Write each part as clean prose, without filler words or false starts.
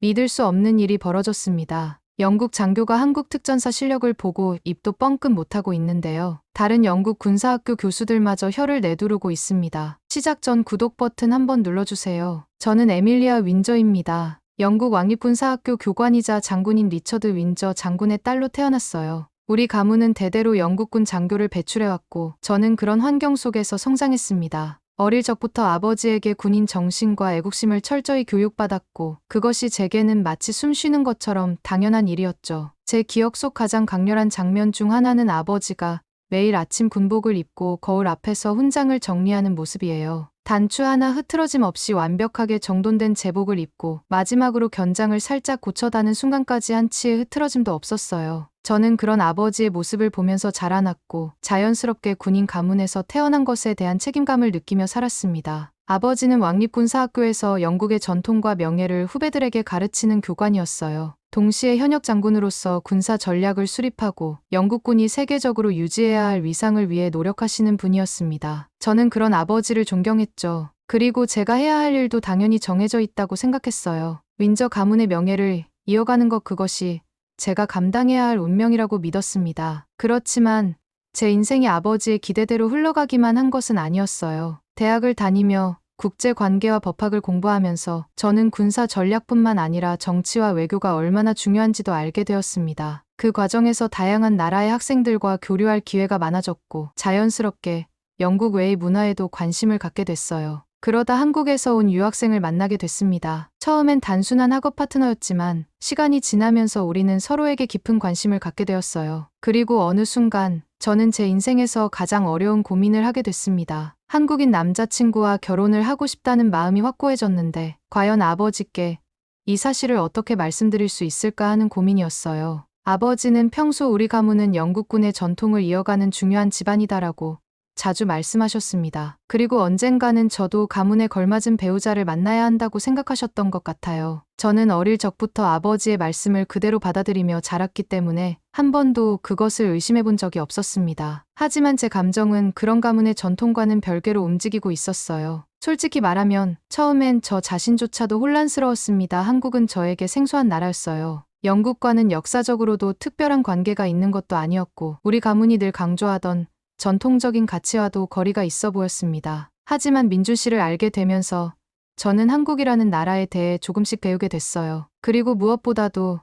믿을 수 없는 일이 벌어졌습니다. 영국 장교가 한국 특전사 실력을 보고 입도 뻥끗 못하고 있는데요. 다른 영국 군사학교 교수들마저 혀를 내두르고 있습니다. 시작 전 구독 버튼 한번 눌러주세요. 저는 에밀리아 윈저입니다. 영국 왕립군사학교 교관이자 장군인 리처드 윈저 장군의 딸로 태어났어요. 우리 가문은 대대로 영국군 장교를 배출해왔고 저는 그런 환경 속에서 성장했습니다. 어릴 적부터 아버지에게 군인 정신과 애국심을 철저히 교육받았고 그것이 제게는 마치 숨 쉬는 것처럼 당연한 일이었죠. 제 기억 속 가장 강렬한 장면 중 하나는 아버지가 매일 아침 군복을 입고 거울 앞에서 훈장을 정리하는 모습이에요. 단추 하나 흐트러짐 없이 완벽하게 정돈된 제복을 입고 마지막으로 견장을 살짝 고쳐다는 순간까지 한치의 흐트러짐도 없었어요. 저는 그런 아버지의 모습을 보면서 자라났고 자연스럽게 군인 가문에서 태어난 것에 대한 책임감을 느끼며 살았습니다. 아버지는 왕립군사학교에서 영국의 전통과 명예를 후배들에게 가르치는 교관이었어요. 동시에 현역 장군으로서 군사 전략을 수립하고 영국군이 세계적으로 유지해야 할 위상을 위해 노력하시는 분이었습니다. 저는 그런 아버지를 존경했죠. 그리고 제가 해야 할 일도 당연히 정해져 있다고 생각했어요. 윈저 가문의 명예를 이어가는 것, 그것이 제가 감당해야 할 운명이라고 믿었습니다. 그렇지만 제 인생이 아버지의 기대대로 흘러가기만 한 것은 아니었어요. 대학을 다니며 국제관계와 법학을 공부하면서 저는 군사 전략뿐만 아니라 정치와 외교가 얼마나 중요한지도 알게 되었습니다. 그 과정에서 다양한 나라의 학생들과 교류할 기회가 많아졌고 자연스럽게 영국 외의 문화에도 관심을 갖게 됐어요. 그러다 한국에서 온 유학생을 만나게 됐습니다. 처음엔 단순한 학업 파트너였지만 시간이 지나면서 우리는 서로에게 깊은 관심을 갖게 되었어요. 그리고 어느 순간 저는 제 인생에서 가장 어려운 고민을 하게 됐습니다. 한국인 남자친구와 결혼을 하고 싶다는 마음이 확고해졌는데 과연 아버지께 이 사실을 어떻게 말씀드릴 수 있을까 하는 고민이었어요. 아버지는 평소 우리 가문은 영국군의 전통을 이어가는 중요한 집안이다라고 자주 말씀하셨습니다. 그리고 언젠가는 저도 가문에 걸맞은 배우자를 만나야 한다고 생각하셨던 것 같아요. 저는 어릴 적부터 아버지의 말씀을 그대로 받아들이며 자랐기 때문에 한 번도 그것을 의심해 본 적이 없었습니다. 하지만 제 감정은 그런 가문의 전통과는 별개로 움직이고 있었어요. 솔직히 말하면 처음엔 저 자신조차도 혼란스러웠습니다. 한국은 저에게 생소한 나라였어요. 영국과는 역사적으로도 특별한 관계가 있는 것도 아니었고 우리 가문이 늘 강조하던 전통적인 가치와도 거리가 있어 보였습니다. 하지만 민준 씨를 알게 되면서 저는 한국이라는 나라에 대해 조금씩 배우게 됐어요. 그리고 무엇보다도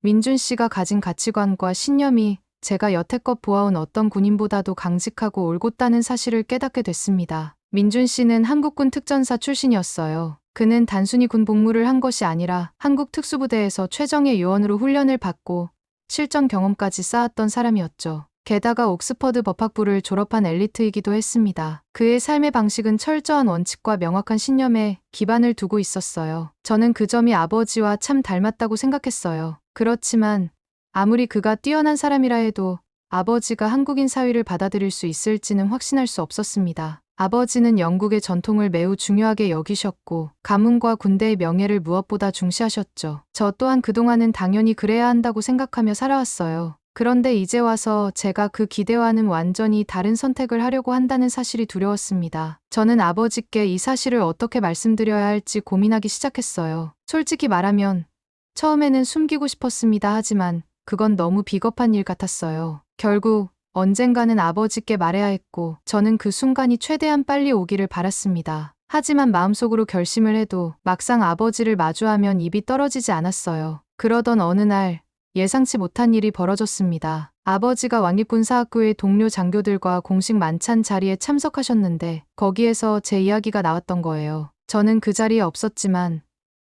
민준 씨가 가진 가치관과 신념이 제가 여태껏 보아온 어떤 군인보다도 강직하고 올곧다는 사실을 깨닫게 됐습니다. 민준 씨는 한국군 특전사 출신이었어요. 그는 단순히 군 복무를 한 것이 아니라 한국 특수부대에서 최정예 요원으로 훈련을 받고 실전 경험까지 쌓았던 사람이었죠. 게다가 옥스퍼드 법학부를 졸업한 엘리트이기도 했습니다. 그의 삶의 방식은 철저한 원칙과 명확한 신념에 기반을 두고 있었어요. 저는 그 점이 아버지와 참 닮았다고 생각했어요. 그렇지만 아무리 그가 뛰어난 사람이라 해도 아버지가 한국인 사위를 받아들일 수 있을지는 확신할 수 없었습니다. 아버지는 영국의 전통을 매우 중요하게 여기셨고 가문과 군대의 명예를 무엇보다 중시하셨죠. 저 또한 그동안은 당연히 그래야 한다고 생각하며 살아왔어요. 그런데 이제 와서 제가 그 기대와는 완전히 다른 선택을 하려고 한다는 사실이 두려웠습니다. 저는 아버지께 이 사실을 어떻게 말씀드려야 할지 고민하기 시작했어요. 솔직히 말하면 처음에는 숨기고 싶었습니다. 하지만 그건 너무 비겁한 일 같았어요. 결국 언젠가는 아버지께 말해야 했고 저는 그 순간이 최대한 빨리 오기를 바랐습니다. 하지만 마음속으로 결심을 해도 막상 아버지를 마주하면 입이 떨어지지 않았어요. 그러던 어느 날 예상치 못한 일이 벌어졌습니다. 아버지가 왕립군사학교의 동료 장교들과 공식 만찬 자리에 참석하셨는데 거기에서 제 이야기가 나왔던 거예요. 저는 그 자리에 없었지만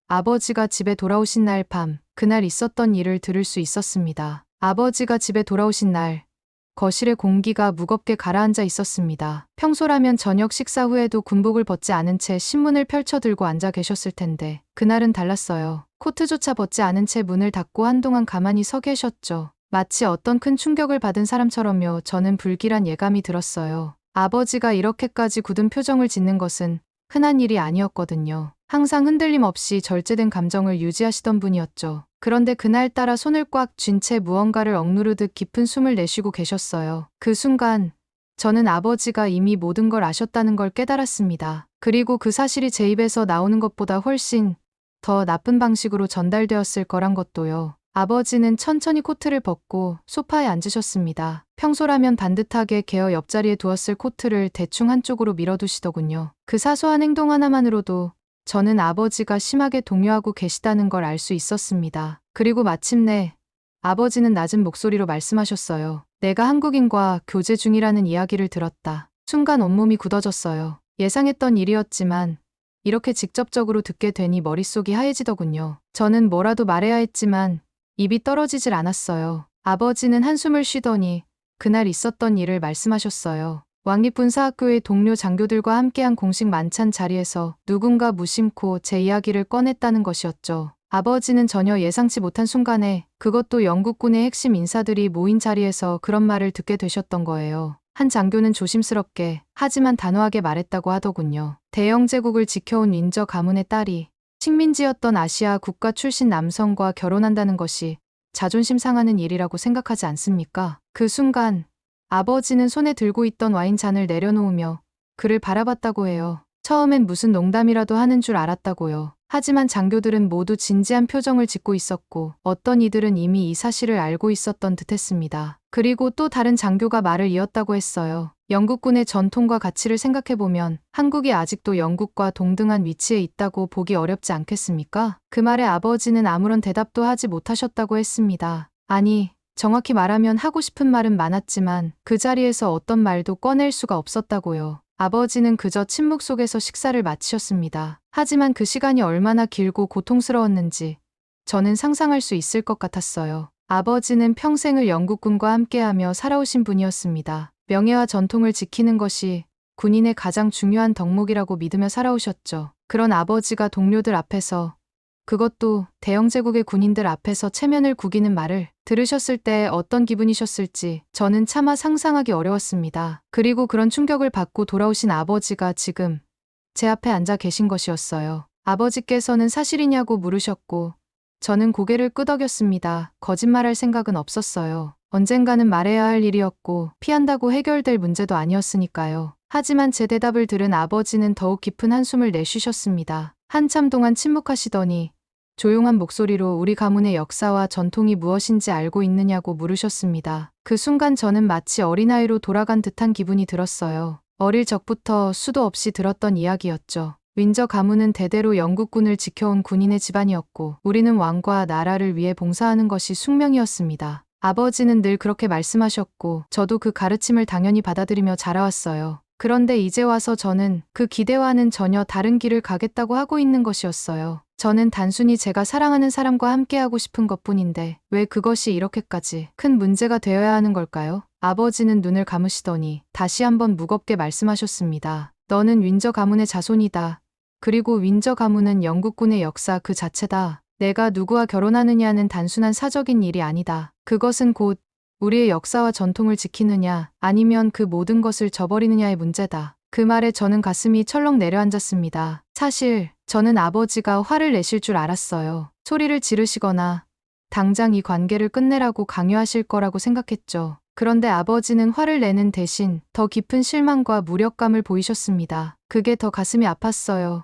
아버지가 집에 돌아오신 날 밤, 그날 있었던 일을 들을 수 있었습니다. 아버지가 집에 돌아오신 날 거실의 공기가 무겁게 가라앉아 있었습니다. 평소라면 저녁 식사 후에도 군복을 벗지 않은 채 신문을 펼쳐 들고 앉아 계셨을 텐데 그날은 달랐어요. 코트조차 벗지 않은 채 문을 닫고 한동안 가만히 서 계셨죠. 마치 어떤 큰 충격을 받은 사람처럼요. 저는 불길한 예감이 들었어요. 아버지가 이렇게까지 굳은 표정을 짓는 것은 흔한 일이 아니었거든요. 항상 흔들림 없이 절제된 감정을 유지하시던 분이었죠. 그런데 그날따라 손을 꽉 쥔 채 무언가를 억누르듯 깊은 숨을 내쉬고 계셨어요. 그 순간 저는 아버지가 이미 모든 걸 아셨다는 걸 깨달았습니다. 그리고 그 사실이 제 입에서 나오는 것보다 훨씬 더 나쁜 방식으로 전달되었을 거란 것도요. 아버지는 천천히 코트를 벗고 소파에 앉으셨습니다. 평소라면 반듯하게 개어 옆자리에 두었을 코트를 대충 한쪽으로 밀어두시더군요. 그 사소한 행동 하나만으로도 저는 아버지가 심하게 동요하고 계시다는 걸 알 수 있었습니다. 그리고 마침내 아버지는 낮은 목소리로 말씀하셨어요. 내가 한국인과 교제 중이라는 이야기를 들었다. 순간 온몸이 굳어졌어요. 예상했던 일이었지만 이렇게 직접적으로 듣게 되니 머릿속이 하얘지더군요. 저는 뭐라도 말해야 했지만 입이 떨어지질 않았어요. 아버지는 한숨을 쉬더니 그날 있었던 일을 말씀하셨어요. 왕립군사학교의 동료 장교들과 함께한 공식 만찬 자리에서 누군가 무심코 제 이야기를 꺼냈다는 것이었죠. 아버지는 전혀 예상치 못한 순간에, 그것도 영국군의 핵심 인사들이 모인 자리에서 그런 말을 듣게 되셨던 거예요. 한 장교는 조심스럽게 하지만 단호하게 말했다고 하더군요. 대영제국을 지켜온 윈저 가문의 딸이 식민지였던 아시아 국가 출신 남성과 결혼한다는 것이 자존심 상하는 일이라고 생각하지 않습니까? 그 순간 아버지는 손에 들고 있던 와인잔을 내려놓으며 그를 바라봤다고 해요. 처음엔 무슨 농담이라도 하는 줄 알았다고요. 하지만 장교들은 모두 진지한 표정을 짓고 있었고 어떤 이들은 이미 이 사실을 알고 있었던 듯했습니다. 그리고 또 다른 장교가 말을 이었다고 했어요. 영국군의 전통과 가치를 생각해보면 한국이 아직도 영국과 동등한 위치에 있다고 보기 어렵지 않겠습니까? 그 말에 아버지는 아무런 대답도 하지 못하셨다고 했습니다. 아니, 정확히 말하면 하고 싶은 말은 많았지만 그 자리에서 어떤 말도 꺼낼 수가 없었다고요. 아버지는 그저 침묵 속에서 식사를 마치셨습니다. 하지만 그 시간이 얼마나 길고 고통스러웠는지 저는 상상할 수 있을 것 같았어요. 아버지는 평생을 영국군과 함께하며 살아오신 분이었습니다. 명예와 전통을 지키는 것이 군인의 가장 중요한 덕목이라고 믿으며 살아오셨죠. 그런 아버지가 동료들 앞에서, 그것도 대영제국의 군인들 앞에서 체면을 구기는 말을 들으셨을 때 어떤 기분이셨을지 저는 차마 상상하기 어려웠습니다. 그리고 그런 충격을 받고 돌아오신 아버지가 지금 제 앞에 앉아 계신 것이었어요. 아버지께서는 사실이냐고 물으셨고 저는 고개를 끄덕였습니다. 거짓말할 생각은 없었어요. 언젠가는 말해야 할 일이었고 피한다고 해결될 문제도 아니었으니까요. 하지만 제 대답을 들은 아버지는 더욱 깊은 한숨을 내쉬셨습니다. 한참 동안 침묵하시더니 조용한 목소리로 우리 가문의 역사와 전통이 무엇인지 알고 있느냐고 물으셨습니다. 그 순간 저는 마치 어린아이로 돌아간 듯한 기분이 들었어요. 어릴 적부터 수도 없이 들었던 이야기였죠. 윈저 가문은 대대로 영국군을 지켜온 군인의 집안이었고 우리는 왕과 나라를 위해 봉사하는 것이 숙명이었습니다. 아버지는 늘 그렇게 말씀하셨고 저도 그 가르침을 당연히 받아들이며 자라왔어요. 그런데 이제 와서 저는 그 기대와는 전혀 다른 길을 가겠다고 하고 있는 것이었어요. 저는 단순히 제가 사랑하는 사람과 함께하고 싶은 것뿐인데 왜 그것이 이렇게까지 큰 문제가 되어야 하는 걸까요? 아버지는 눈을 감으시더니 다시 한번 무겁게 말씀하셨습니다. 너는 윈저 가문의 자손이다. 그리고 윈저 가문은 영국군의 역사 그 자체다. 내가 누구와 결혼하느냐는 단순한 사적인 일이 아니다. 그것은 곧 우리의 역사와 전통을 지키느냐 아니면 그 모든 것을 저버리느냐의 문제다. 그 말에 저는 가슴이 철렁 내려앉았습니다. 사실 저는 아버지가 화를 내실 줄 알았어요. 소리를 지르시거나 당장 이 관계를 끝내라고 강요하실 거라고 생각했죠. 그런데 아버지는 화를 내는 대신 더 깊은 실망과 무력감을 보이셨습니다. 그게 더 가슴이 아팠어요.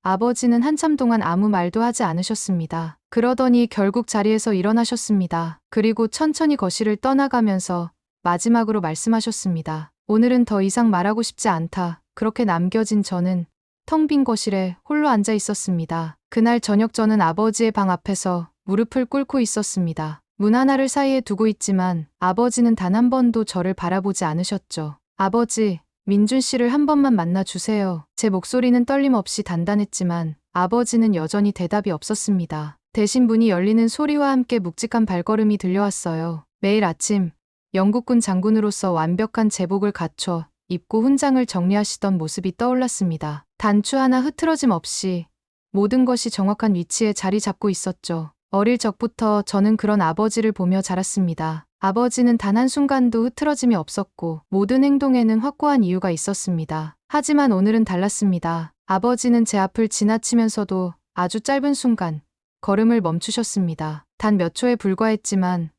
아버지는 한참 동안 아무 말도 하지 않으셨습니다. 그러더니 결국 자리에서 일어나셨습니다. 그리고 천천히 거실을 떠나가면서 마지막으로 말씀하셨습니다. 오늘은 더 이상 말하고 싶지 않다. 그렇게 남겨진 저는 텅 빈 거실에 홀로 앉아 있었습니다. 그날 저녁 저는 아버지의 방 앞에서 무릎을 꿇고 있었습니다. 문 하나를 사이에 두고 있지만 아버지는 단 한 번도 저를 바라보지 않으셨죠. 아버지, 민준 씨를 한 번만 만나주세요. 제 목소리는 떨림 없이 단단했지만 아버지는 여전히 대답이 없었습니다. 대신 문이 열리는 소리와 함께 묵직한 발걸음이 들려왔어요. 매일 아침 영국군 장군으로서 완벽한 제복을 갖춰 입고 훈장을 정리하시던 모습이 떠올랐습니다. 단추 하나 흐트러짐 없이 모든 것이 정확한 위치에 자리 잡고 있었죠. 어릴 적부터 저는 그런 아버지를 보며 자랐습니다. 아버지는 단 한순간도 흐트러짐이 없었고 모든 행동에는 확고한 이유가 있었습니다. 하지만 오늘은 달랐습니다. 아버지는 제 앞을 지나치면서도 아주 짧은 순간 걸음을 멈추셨습니다. 단 몇 초에 불과했지만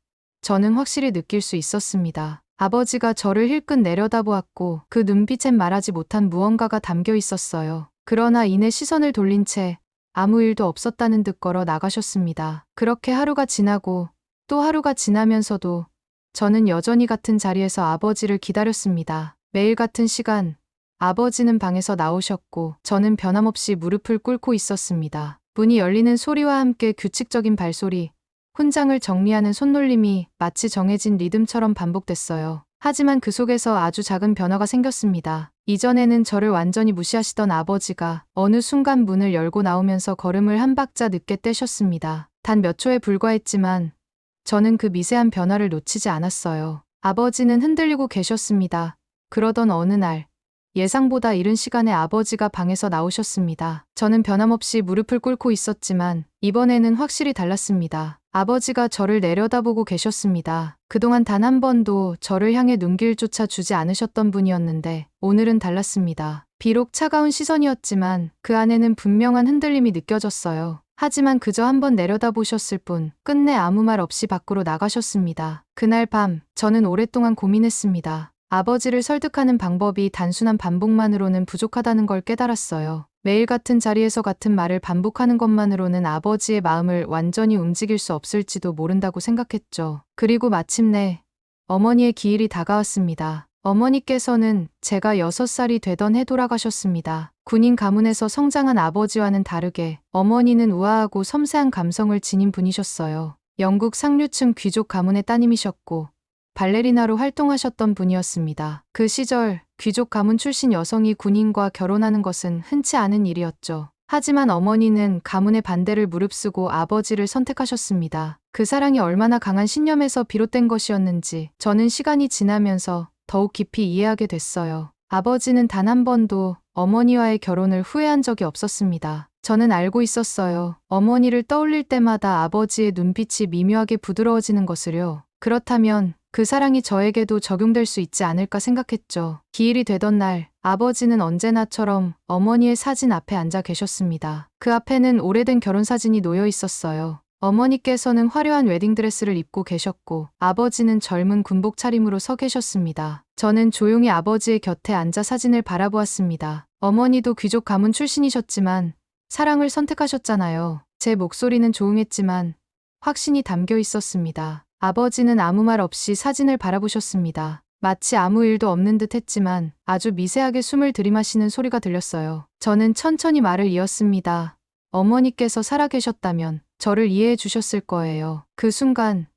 저는 확실히 느낄 수 있었습니다. 아버지가 저를 힐끗 내려다보았고 그 눈빛엔 말하지 못한 무언가가 담겨 있었어요. 그러나 이내 시선을 돌린 채 아무 일도 없었다는 듯 걸어 나가셨습니다. 그렇게 하루가 지나고 또 하루가 지나면서도 저는 여전히 같은 자리에서 아버지를 기다렸습니다. 매일 같은 시간, 아버지는 방에서 나오셨고 저는 변함없이 무릎을 꿇고 있었습니다. 문이 열리는 소리와 함께 규칙적인 발소리, 훈장을 정리하는 손놀림이 마치 정해진 리듬처럼 반복됐어요. 하지만 그 속에서 아주 작은 변화가 생겼습니다. 이전에는 저를 완전히 무시하시던 아버지가 어느 순간 문을 열고 나오면서 걸음을 한 박자 늦게 떼셨습니다. 단 몇 초에 불과했지만 저는 그 미세한 변화를 놓치지 않았어요. 아버지는 흔들리고 계셨습니다. 그러던 어느 날 예상보다 이른 시간에 아버지가 방에서 나오셨습니다. 저는 변함없이 무릎을 꿇고 있었지만 이번에는 확실히 달랐습니다. 아버지가 저를 내려다보고 계셨습니다. 그동안 단 한 번도 저를 향해 눈길조차 주지 않으셨던 분이었는데 오늘은 달랐습니다. 비록 차가운 시선이었지만 그 안에는 분명한 흔들림이 느껴졌어요. 하지만 그저 한번 내려다보셨을 뿐 끝내 아무 말 없이 밖으로 나가셨습니다. 그날 밤 저는 오랫동안 고민했습니다. 아버지를 설득하는 방법이 단순한 반복만으로는 부족하다는 걸 깨달았어요. 매일 같은 자리에서 같은 말을 반복하는 것만으로는 아버지의 마음을 완전히 움직일 수 없을지도 모른다고 생각했죠. 그리고 마침내 어머니의 기일이 다가왔습니다. 어머니께서는 제가 6살이 되던 해 돌아가셨습니다. 군인 가문에서 성장한 아버지와는 다르게 어머니는 우아하고 섬세한 감성을 지닌 분이셨어요. 영국 상류층 귀족 가문의 따님이셨고 발레리나로 활동하셨던 분이었습니다. 그 시절 귀족 가문 출신 여성이 군인과 결혼하는 것은 흔치 않은 일이었죠. 하지만 어머니는 가문의 반대를 무릅쓰고 아버지를 선택하셨습니다. 그 사랑이 얼마나 강한 신념에서 비롯된 것이었는지 저는 시간이 지나면서 더욱 깊이 이해하게 됐어요. 아버지는 단 한 번도 어머니와의 결혼을 후회한 적이 없었습니다. 저는 알고 있었어요. 어머니를 떠올릴 때마다 아버지의 눈빛이 미묘하게 부드러워지는 것을요. 그렇다면 그 사랑이 저에게도 적용될 수 있지 않을까 생각했죠. 기일이 되던 날 아버지는 언제나처럼 어머니의 사진 앞에 앉아 계셨습니다. 그 앞에는 오래된 결혼사진이 놓여 있었어요. 어머니께서는 화려한 웨딩드레스를 입고 계셨고 아버지는 젊은 군복 차림으로 서 계셨습니다. 저는 조용히 아버지의 곁에 앉아 사진을 바라보았습니다. 어머니도 귀족 가문 출신이셨지만 사랑을 선택하셨잖아요. 제 목소리는 조용했지만 확신이 담겨 있었습니다. 아버지는 아무 말 없이 사진을 바라보셨습니다. 마치 아무 일도 없는 듯 했지만 아주 미세하게 숨을 들이마시는 소리가 들렸어요. 저는 천천히 말을 이었습니다. 어머니께서 살아계셨다면 저를 이해해 주셨을 거예요. 그 순간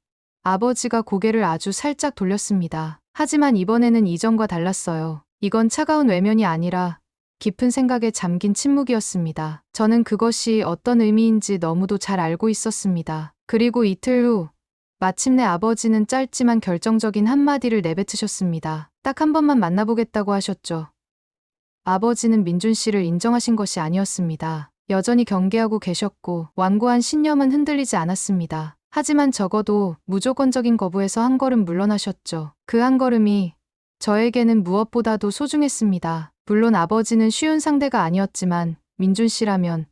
아버지가 고개를 아주 살짝 돌렸습니다. 하지만 이번에는 이전과 달랐어요. 이건 차가운 외면이 아니라 깊은 생각에 잠긴 침묵이었습니다. 저는 그것이 어떤 의미인지 너무도 잘 알고 있었습니다. 그리고 이틀 후 마침내 아버지는 짧지만 결정적인 한마디를 내뱉으셨습니다. 딱 한 번만 만나보겠다고 하셨죠. 아버지는 민준 씨를 인정하신 것이 아니었습니다. 여전히 경계하고 계셨고 완고한 신념은 흔들리지 않았습니다. 하지만 적어도 무조건적인 거부에서 한 걸음 물러나셨죠. 그 한 걸음이 저에게는 무엇보다도 소중했습니다. 물론 아버지는 쉬운 상대가 아니었지만 민준 씨라면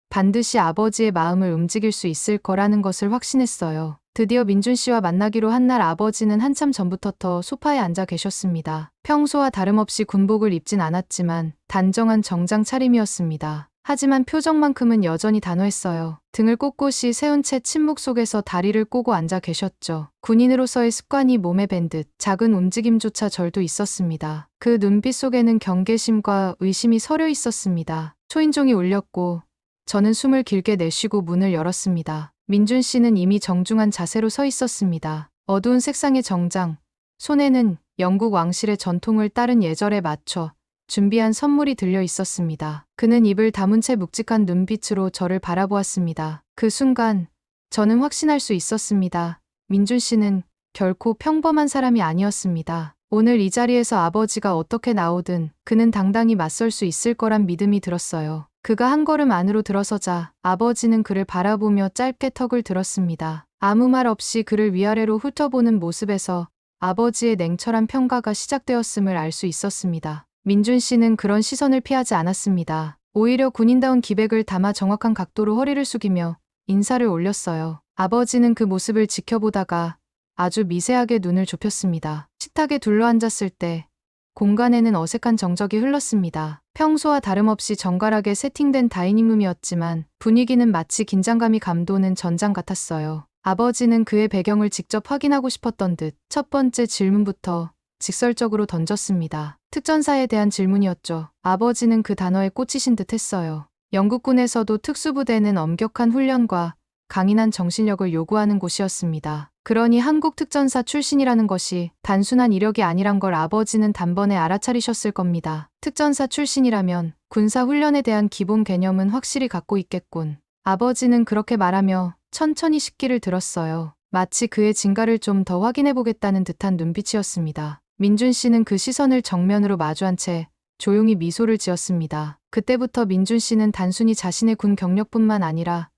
반드시 아버지의 마음을 움직일 수 있을 거라는 것을 확신했어요. 드디어 민준 씨와 만나기로 한 날 아버지는 한참 전부터 소파에 앉아 계셨습니다. 평소와 다름없이 군복을 입진 않았지만 단정한 정장 차림이었습니다. 하지만 표정만큼은 여전히 단호했어요. 등을 꼿꼿이 세운 채 침묵 속에서 다리를 꼬고 앉아 계셨죠. 군인으로서의 습관이 몸에 밴 듯 작은 움직임조차 절도 있었습니다. 그 눈빛 속에는 경계심과 의심이 서려 있었습니다. 초인종이 울렸고 저는 숨을 길게 내쉬고 문을 열었습니다. 민준 씨는 이미 정중한 자세로 서 있었습니다. 어두운 색상의 정장, 손에는 영국 왕실의 전통을 따른 예절에 맞춰 준비한 선물이 들려 있었습니다. 그는 입을 다문 채 묵직한 눈빛으로 저를 바라보았습니다. 그 순간 저는 확신할 수 있었습니다. 민준 씨는 결코 평범한 사람이 아니었습니다. 오늘 이 자리에서 아버지가 어떻게 나오든 그는 당당히 맞설 수 있을 거란 믿음이 들었어요. 그가 한 걸음 안으로 들어서자 아버지는 그를 바라보며 짧게 턱을 들었습니다. 아무 말 없이 그를 위아래로 훑어보는 모습에서 아버지의 냉철한 평가가 시작되었음을 알 수 있었습니다. 민준 씨는 그런 시선을 피하지 않았습니다. 오히려 군인다운 기백을 담아 정확한 각도로 허리를 숙이며 인사를 올렸어요. 아버지는 그 모습을 지켜보다가 아주 미세하게 눈을 좁혔습니다. 식탁에 둘러앉았을 때 공간에는 어색한 정적이 흘렀습니다. 평소와 다름없이 정갈하게 세팅된 다이닝룸이었지만 분위기는 마치 긴장감이 감도는 전장 같았어요. 아버지는 그의 배경을 직접 확인하고 싶었던 듯 첫 번째 질문부터 직설적으로 던졌습니다. 특전사에 대한 질문이었죠. 아버지는 그 단어에 꽂히신 듯 했어요. 영국군에서도 특수부대는 엄격한 훈련과 강인한 정신력을 요구하는 곳이었습니다. 그러니 한국 특전사 출신이라는 것이 단순한 이력이 아니란 걸 아버지는 단번에 알아차리셨을 겁니다. 특전사 출신이라면 군사훈련에 대한 기본 개념은 확실히 갖고 있겠군. 아버지는 그렇게 말하며 천천히 식기를 들었어요. 마치 그의 진가를 좀 더 확인해보겠다는 듯한 눈빛이었습니다. 민준 씨는 그 시선을 정면으로 마주한 채 조용히 미소를 지었습니다. 그때부터 민준 씨는 단순히 자신의 군 경력뿐만 아니라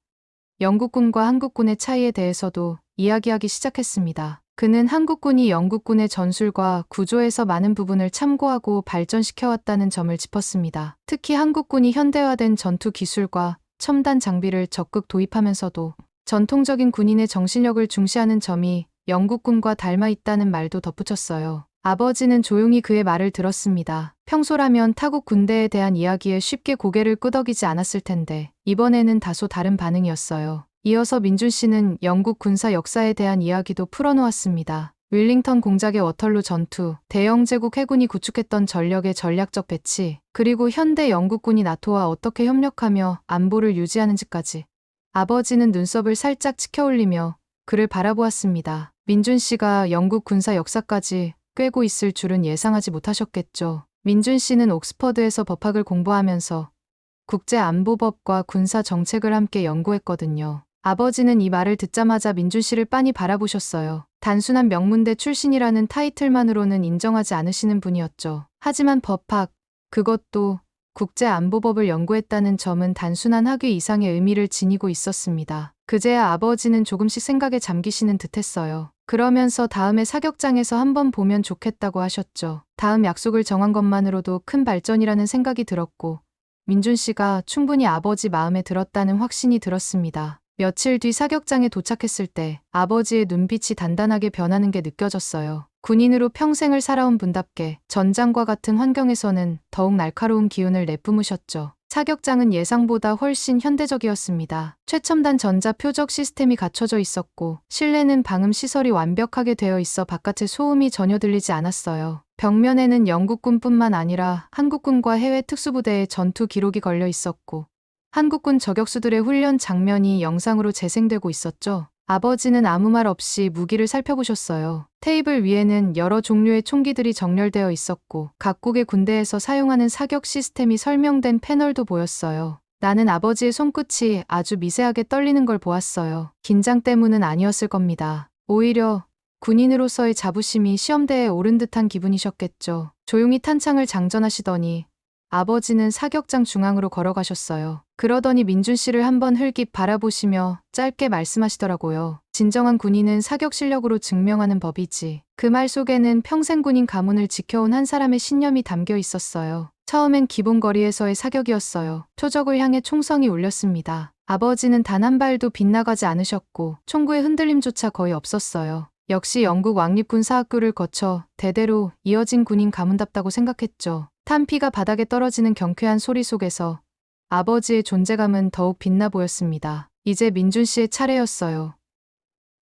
영국군과 한국군의 차이에 대해서도 이야기하기 시작했습니다. 그는 한국군이 영국군의 전술과 구조에서 많은 부분을 참고하고 발전시켜왔다는 점을 짚었습니다. 특히 한국군이 현대화된 전투 기술과 첨단 장비를 적극 도입하면서도 전통적인 군인의 정신력을 중시하는 점이 영국군과 닮아 있다는 말도 덧붙였어요. 아버지는 조용히 그의 말을 들었습니다. 평소라면 타국 군대에 대한 이야기에 쉽게 고개를 끄덕이지 않았을 텐데 이번에는 다소 다른 반응이었어요. 이어서 민준 씨는 영국 군사 역사에 대한 이야기도 풀어놓았습니다. 윌링턴 공작의 워털루 전투, 대영 제국 해군이 구축했던 전력의 전략적 배치, 그리고 현대 영국군이 나토와 어떻게 협력하며 안보를 유지하는지까지. 아버지는 눈썹을 살짝 치켜올리며 그를 바라보았습니다. 민준 씨가 영국 군사 역사까지 꿰고 있을 줄은 예상하지 못하셨겠죠. 민준 씨는 옥스퍼드에서 법학을 공부하면서 국제안보법과 군사정책을 함께 연구했거든요. 아버지는 이 말을 듣자마자 민준 씨를 빤히 바라보셨어요. 단순한 명문대 출신이라는 타이틀만으로는 인정하지 않으시는 분이었죠. 하지만 법학, 그것도 국제안보법을 연구했다는 점은 단순한 학위 이상의 의미를 지니고 있었습니다. 그제야 아버지는 조금씩 생각에 잠기시는 듯했어요. 그러면서 다음에 사격장에서 한번 보면 좋겠다고 하셨죠. 다음 약속을 정한 것만으로도 큰 발전이라는 생각이 들었고 민준 씨가 충분히 아버지 마음에 들었다는 확신이 들었습니다. 며칠 뒤 사격장에 도착했을 때 아버지의 눈빛이 단단하게 변하는 게 느껴졌어요. 군인으로 평생을 살아온 분답게 전장과 같은 환경에서는 더욱 날카로운 기운을 내뿜으셨죠. 사격장은 예상보다 훨씬 현대적이었습니다. 최첨단 전자 표적 시스템이 갖춰져 있었고 실내는 방음 시설이 완벽하게 되어 있어 바깥의 소음이 전혀 들리지 않았어요. 벽면에는 영국군뿐만 아니라 한국군과 해외 특수부대의 전투 기록이 걸려 있었고 한국군 저격수들의 훈련 장면이 영상으로 재생되고 있었죠. 아버지는 아무 말 없이 무기를 살펴보셨어요. 테이블 위에는 여러 종류의 총기들이 정렬되어 있었고 각국의 군대에서 사용하는 사격 시스템이 설명된 패널도 보였어요. 나는 아버지의 손끝이 아주 미세하게 떨리는 걸 보았어요. 긴장 때문은 아니었을 겁니다. 오히려 군인으로서의 자부심이 시험대에 오른 듯한 기분이셨겠죠. 조용히 탄창을 장전하시더니 아버지는 사격장 중앙으로 걸어가셨어요. 그러더니 민준 씨를 한번 흘낏 바라보시며 짧게 말씀하시더라고요. 진정한 군인은 사격 실력으로 증명하는 법이지. 그 말 속에는 평생 군인 가문을 지켜온 한 사람의 신념이 담겨 있었어요. 처음엔 기본 거리에서의 사격이었어요. 표적을 향해 총성이 울렸습니다. 아버지는 단 한 발도 빗나가지 않으셨고 총구의 흔들림조차 거의 없었어요. 역시 영국 왕립군사학교를 거쳐 대대로 이어진 군인 가문답다고 생각했죠. 탄피가 바닥에 떨어지는 경쾌한 소리 속에서 아버지의 존재감은 더욱 빛나 보였습니다. 이제 민준 씨의 차례였어요.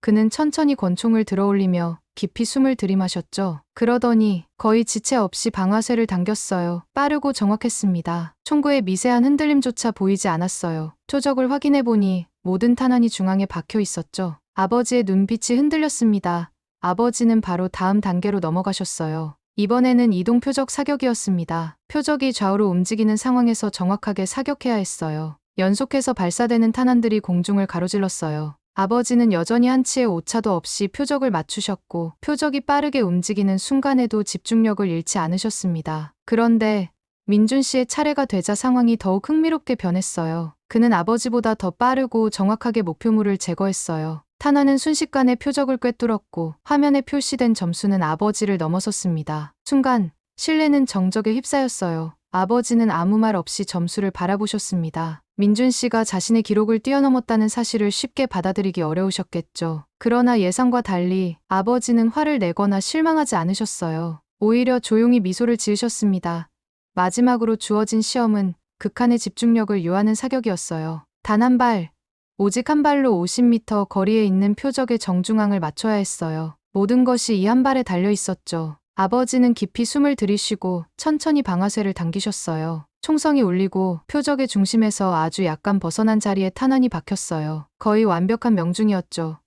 그는 천천히 권총을 들어올리며 깊이 숨을 들이마셨죠. 그러더니 거의 지체 없이 방아쇠를 당겼어요. 빠르고 정확했습니다. 총구의 미세한 흔들림조차 보이지 않았어요. 표적을 확인해보니 모든 탄환이 중앙에 박혀 있었죠. 아버지의 눈빛이 흔들렸습니다. 아버지는 바로 다음 단계로 넘어가셨어요. 이번에는 이동 표적 사격이었습니다. 표적이 좌우로 움직이는 상황에서 정확하게 사격해야 했어요. 연속해서 발사되는 탄환들이 공중을 가로질렀어요. 아버지는 여전히 한치의 오차도 없이 표적을 맞추셨고 표적이 빠르게 움직이는 순간에도 집중력을 잃지 않으셨습니다. 그런데 민준 씨의 차례가 되자 상황이 더욱 흥미롭게 변했어요. 그는 아버지보다 더 빠르고 정확하게 목표물을 제거했어요. 탄환은 순식간에 표적을 꿰뚫었고 화면에 표시된 점수는 아버지를 넘어섰습니다. 순간 실내는 정적에 휩싸였어요. 아버지는 아무 말 없이 점수를 바라보셨습니다. 민준 씨가 자신의 기록을 뛰어넘었다는 사실을 쉽게 받아들이기 어려우셨겠죠. 그러나 예상과 달리 아버지는 화를 내거나 실망하지 않으셨어요. 오히려 조용히 미소를 지으셨습니다. 마지막으로 주어진 시험은 극한의 집중력을 요하는 사격이었어요. 단 한 발, 오직 한 발로 50m 거리에 있는 표적의 정중앙을 맞춰야 했어요. 모든 것이 이 한 발에 달려 있었죠. 아버지는 깊이 숨을 들이쉬고 천천히 방아쇠를 당기셨어요. 총성이 울리고 표적의 중심에서 아주 약간 벗어난 자리에 탄환이 박혔어요. 거의 완벽한 명중이었죠.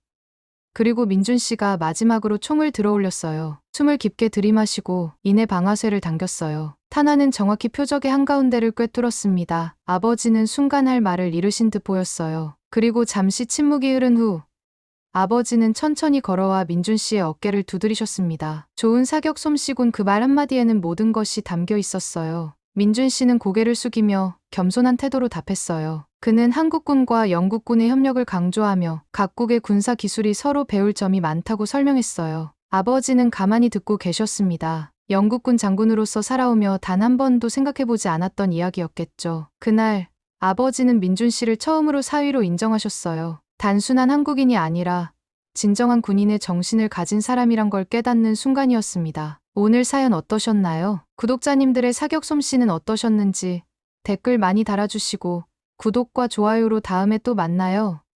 그리고 민준 씨가 마지막으로 총을 들어 올렸어요. 숨을 깊게 들이마시고 이내 방아쇠를 당겼어요. 탄환은 정확히 표적의 한가운데를 꿰뚫었습니다. 아버지는 순간 할 말을 잃으신 듯 보였어요. 그리고 잠시 침묵이 흐른 후 아버지는 천천히 걸어와 민준 씨의 어깨를 두드리셨습니다. 좋은 사격 솜씨군. 그 말 한마디에는 모든 것이 담겨 있었어요. 민준 씨는 고개를 숙이며 겸손한 태도로 답했어요. 그는 한국군과 영국군의 협력을 강조하며 각국의 군사 기술이 서로 배울 점이 많다고 설명했어요. 아버지는 가만히 듣고 계셨습니다. 영국군 장군으로서 살아오며 단 한 번도 생각해보지 않았던 이야기였겠죠. 그날 아버지는 민준 씨를 처음으로 사위로 인정하셨어요. 단순한 한국인이 아니라 진정한 군인의 정신을 가진 사람이란 걸 깨닫는 순간이었습니다. 오늘 사연 어떠셨나요? 구독자님들의 사격 솜씨는 어떠셨는지 댓글 많이 달아주시고 구독과 좋아요로 다음에 또 만나요.